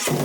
Hello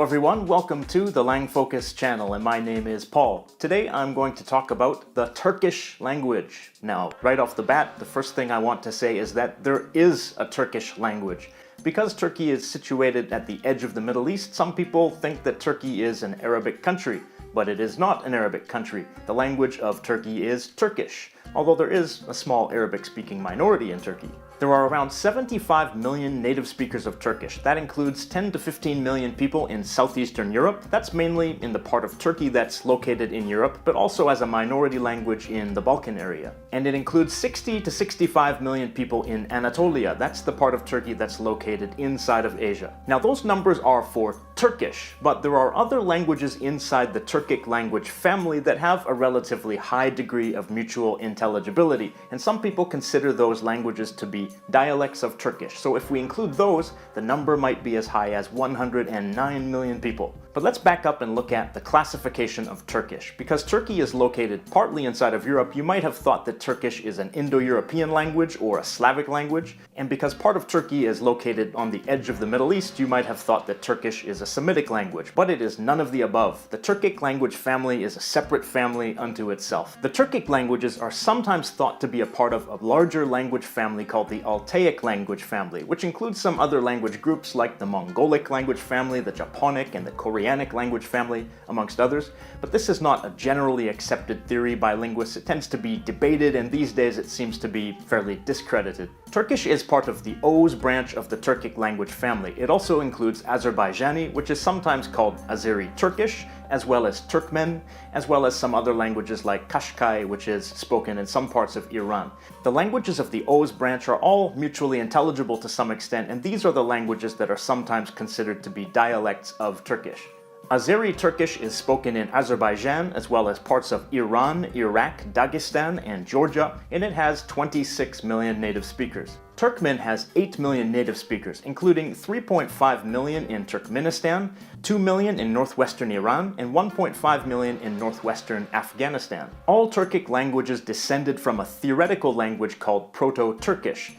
everyone, welcome to the Lang Focus channel, and my name is Paul. Today I'm going to talk about the Turkish language. Now, right off the bat, the first thing I want to say is that there is a Turkish language. Because Turkey is situated at the edge of the Middle East, some people think that Turkey is an Arabic country, but it is not an Arabic country. The language of Turkey is Turkish, although there is a small Arabic-speaking minority in Turkey. There are around 75 million native speakers of Turkish. That includes 10 to 15 million people in southeastern Europe. That's mainly in the part of Turkey that's located in Europe, but also as a minority language in the Balkan area. And it includes 60 to 65 million people in Anatolia. That's the part of Turkey that's located inside of Asia. Now those numbers are for Turkish, but there are other languages inside the Turkic language family that have a relatively high degree of mutual intelligibility, and some people consider those languages to be dialects of Turkish. So if we include those, the number might be as high as 109 million people. But let's back up and look at the classification of Turkish. Because Turkey is located partly inside of Europe, you might have thought that Turkish is an Indo-European language or a Slavic language. And because part of Turkey is located on the edge of the Middle East, you might have thought that Turkish is a Semitic language. But it is none of the above. The Turkic language family is a separate family unto itself. The Turkic languages are sometimes thought to be a part of a larger language family called the Altaic language family, which includes some other language groups like the Mongolic language family, the Japonic, and the Koreanic language family, amongst others. But this is not a generally accepted theory by linguists. It tends to be debated, and these days it seems to be fairly discredited. Turkish is part of the Oghuz branch of the Turkic language family. It also includes Azerbaijani, which is sometimes called Azeri Turkish, as well as Turkmen, as well as some other languages like Qashqai, which is spoken in some parts of Iran. The languages of the Oghuz branch are all mutually intelligible to some extent, and these are the languages that are sometimes considered to be dialects of Turkish. Azeri Turkish is spoken in Azerbaijan as well as parts of Iran, Iraq, Dagestan, and Georgia, and it has 26 million native speakers. Turkmen has 8 million native speakers, including 3.5 million in Turkmenistan, 2 million in northwestern Iran, and 1.5 million in northwestern Afghanistan. All Turkic languages descended from a theoretical language called Proto-Turkish.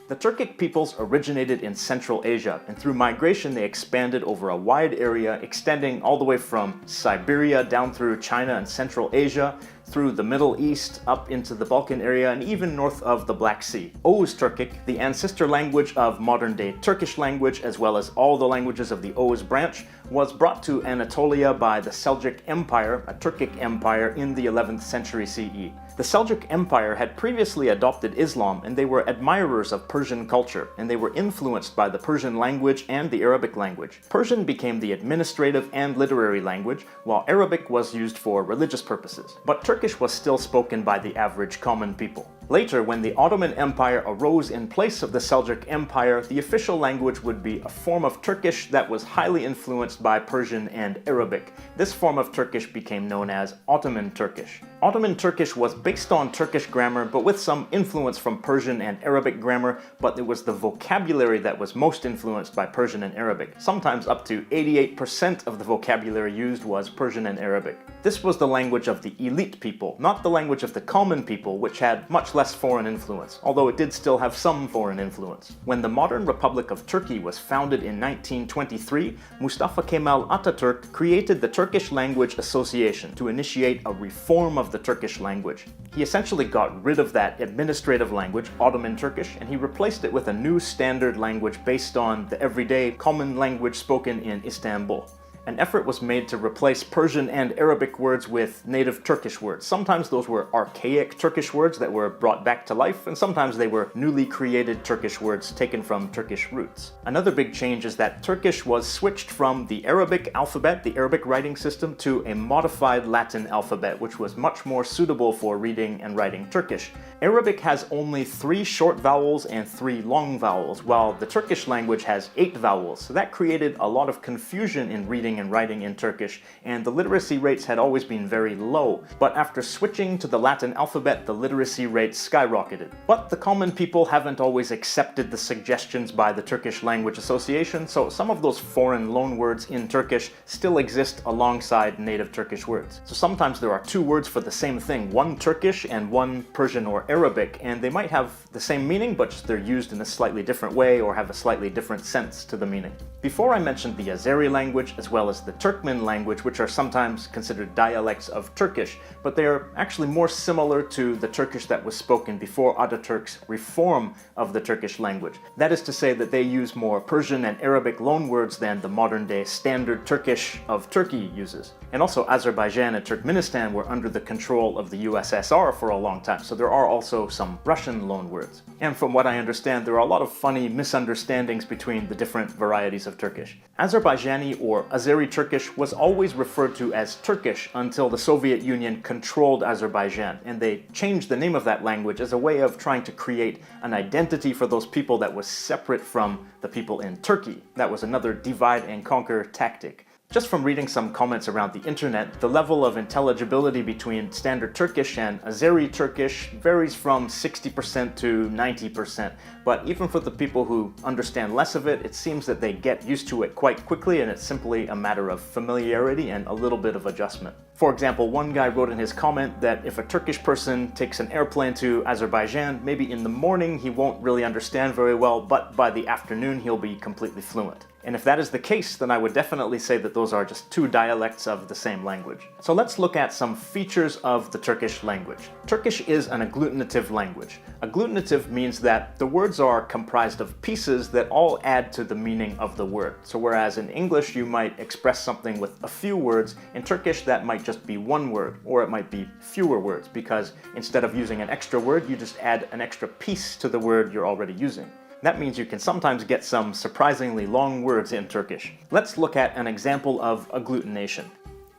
The Turkic peoples originated in Central Asia, and through migration they expanded over a wide area extending all the way from Siberia down through China and Central Asia, through the Middle East, up into the Balkan area, and even north of the Black Sea. Oghuz Turkic, the ancestor language of modern-day Turkish language, as well as all the languages of the Oghuz branch, was brought to Anatolia by the Seljuk Empire, a Turkic empire, in the 11th century CE. The Seljuk Empire had previously adopted Islam, and they were admirers of Persian culture, and they were influenced by the Persian language and the Arabic language. Persian became the administrative and literary language, while Arabic was used for religious purposes. But Turkish was still spoken by the average common people. Later, when the Ottoman Empire arose in place of the Seljuk Empire, the official language would be a form of Turkish that was highly influenced by Persian and Arabic. This form of Turkish became known as Ottoman Turkish. Ottoman Turkish was based on Turkish grammar, but with some influence from Persian and Arabic grammar, but it was the vocabulary that was most influenced by Persian and Arabic. Sometimes up to 88% of the vocabulary used was Persian and Arabic. This was the language of the elite people, not the language of the common people, which had much less foreign influence, although it did still have some foreign influence. When the modern Republic of Turkey was founded in 1923, Mustafa Kemal Atatürk created the Turkish Language Association to initiate a reform of the Turkish language. He essentially got rid of that administrative language, Ottoman Turkish, and he replaced it with a new standard language based on the everyday common language spoken in Istanbul. An effort was made to replace Persian and Arabic words with native Turkish words. Sometimes those were archaic Turkish words that were brought back to life, and sometimes they were newly created Turkish words taken from Turkish roots. Another big change is that Turkish was switched from the Arabic alphabet, the Arabic writing system, to a modified Latin alphabet, which was much more suitable for reading and writing Turkish. Arabic has only 3 short vowels and 3 long vowels, while the Turkish language has 8 vowels, so that created a lot of confusion in reading reading and writing in Turkish, and the literacy rates had always been very low. But after switching to the Latin alphabet, the literacy rates skyrocketed. But the common people haven't always accepted the suggestions by the Turkish Language Association, so some of those foreign loanwords in Turkish still exist alongside native Turkish words. So sometimes there are two words for the same thing, one Turkish and one Persian or Arabic, and they might have the same meaning, but just they're used in a slightly different way or have a slightly different sense to the meaning. Before I mentioned the Azeri language as well as the Turkmen language, which are sometimes considered dialects of Turkish, but they are actually more similar to the Turkish that was spoken before Ataturk's reform of the Turkish language. That is to say that they use more Persian and Arabic loanwords than the modern-day standard Turkish of Turkey uses. And also Azerbaijan and Turkmenistan were under the control of the USSR for a long time, so there are also some Russian loanwords. And from what I understand, there are a lot of funny misunderstandings between the different varieties of Turkish. Azerbaijani or Azeri Turkish was always referred to as Turkish until the Soviet Union controlled Azerbaijan, and they changed the name of that language as a way of trying to create an identity for those people that was separate from the people in Turkey. That was another divide and conquer tactic. Just from reading some comments around the internet, the level of intelligibility between standard Turkish and Azeri Turkish varies from 60% to 90%. But even for the people who understand less of it, it seems that they get used to it quite quickly, and it's simply a matter of familiarity and a little bit of adjustment. For example, one guy wrote in his comment that if a Turkish person takes an airplane to Azerbaijan, maybe in the morning he won't really understand very well, but by the afternoon he'll be completely fluent. And if that is the case, then I would definitely say that those are just two dialects of the same language. So let's look at some features of the Turkish language. Turkish is an agglutinative language. Agglutinative means that the words are comprised of pieces that all add to the meaning of the word. So whereas in English you might express something with a few words, in Turkish that might just be one word, or it might be fewer words, because instead of using an extra word, you just add an extra piece to the word you're already using. That means you can sometimes get some surprisingly long words in Turkish. Let's look at an example of agglutination.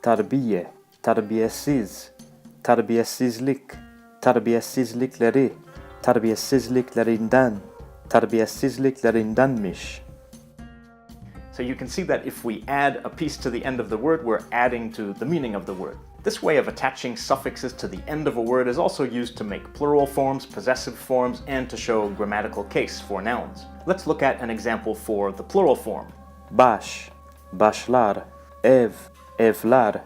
Terbiye, terbiyesiz, terbiyesizlik, terbiyesizlikleri, terbiyesizliklerinden, terbiyesizliklerindenmiş. So you can see that if we add a piece to the end of the word, we're adding to the meaning of the word. This way of attaching suffixes to the end of a word is also used to make plural forms, possessive forms, and to show grammatical case for nouns. Let's look at an example for the plural form. Baş, başlar, ev, evler.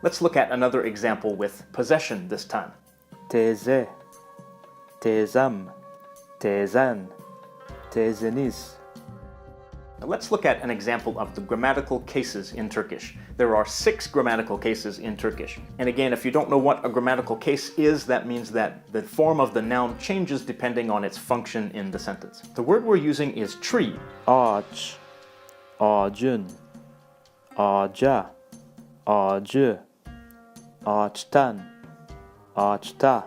Let's look at another example with possession this time. Teyze, teyzem, teyzen, teyzeniz. Now let's look at an example of the grammatical cases in Turkish. There are 6 grammatical cases in Turkish. And again, if you don't know what a grammatical case is, that means that the form of the noun changes depending on its function in the sentence. The word we're using is tree. Ağaç, ağacın, ağaca, ağacı, ağaçtan, ağaçta.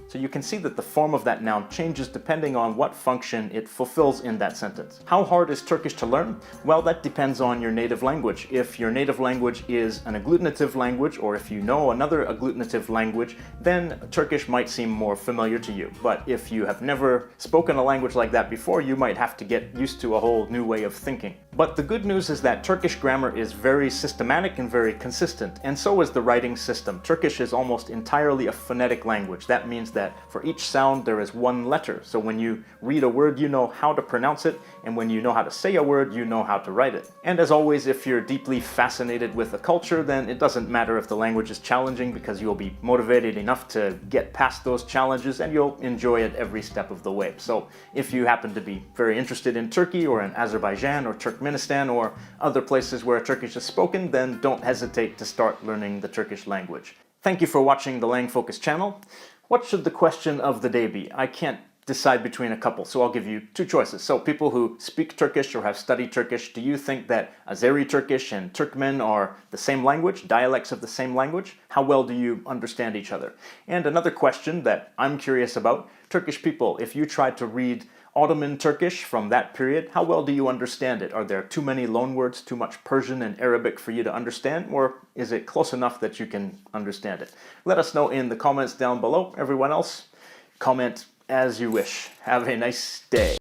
So you can see that the form of that noun changes depending on what function it fulfills in that sentence. How hard is Turkish to learn? Well, that depends on your native language. If your native language is an agglutinative language, or if you know another agglutinative language, then Turkish might seem more familiar to you. But if you have never spoken a language like that before, you might have to get used to a whole new way of thinking. But the good news is that Turkish grammar is very systematic and very consistent, and so is the writing system. Turkish is almost entirely a phonetic language. That means that for each sound there is one letter. So when you read a word, you know how to pronounce it, and when you know how to say a word, you know how to write it. And as always, if you're deeply fascinated with a culture, then it doesn't matter if the language is challenging, because you'll be motivated enough to get past those challenges and you'll enjoy it every step of the way. So if you happen to be very interested in Turkey or in Azerbaijan or Turkmenistan or other places where Turkish is spoken, then don't hesitate to start learning the Turkish language. Thank you for watching the Lang Focus channel. What should the question of the day be? I can't decide between a couple, so I'll give you 2 choices. So people who speak Turkish or have studied Turkish, do you think that Azeri Turkish and Turkmen are the same language, dialects of the same language? How well do you understand each other? And another question that I'm curious about, Turkish people, if you tried to read Ottoman Turkish from that period, how well do you understand it? Are there too many loanwords, too much Persian and Arabic for you to understand, or is it close enough that you can understand it? Let us know in the comments down below. Everyone else, comment as you wish. Have a nice day.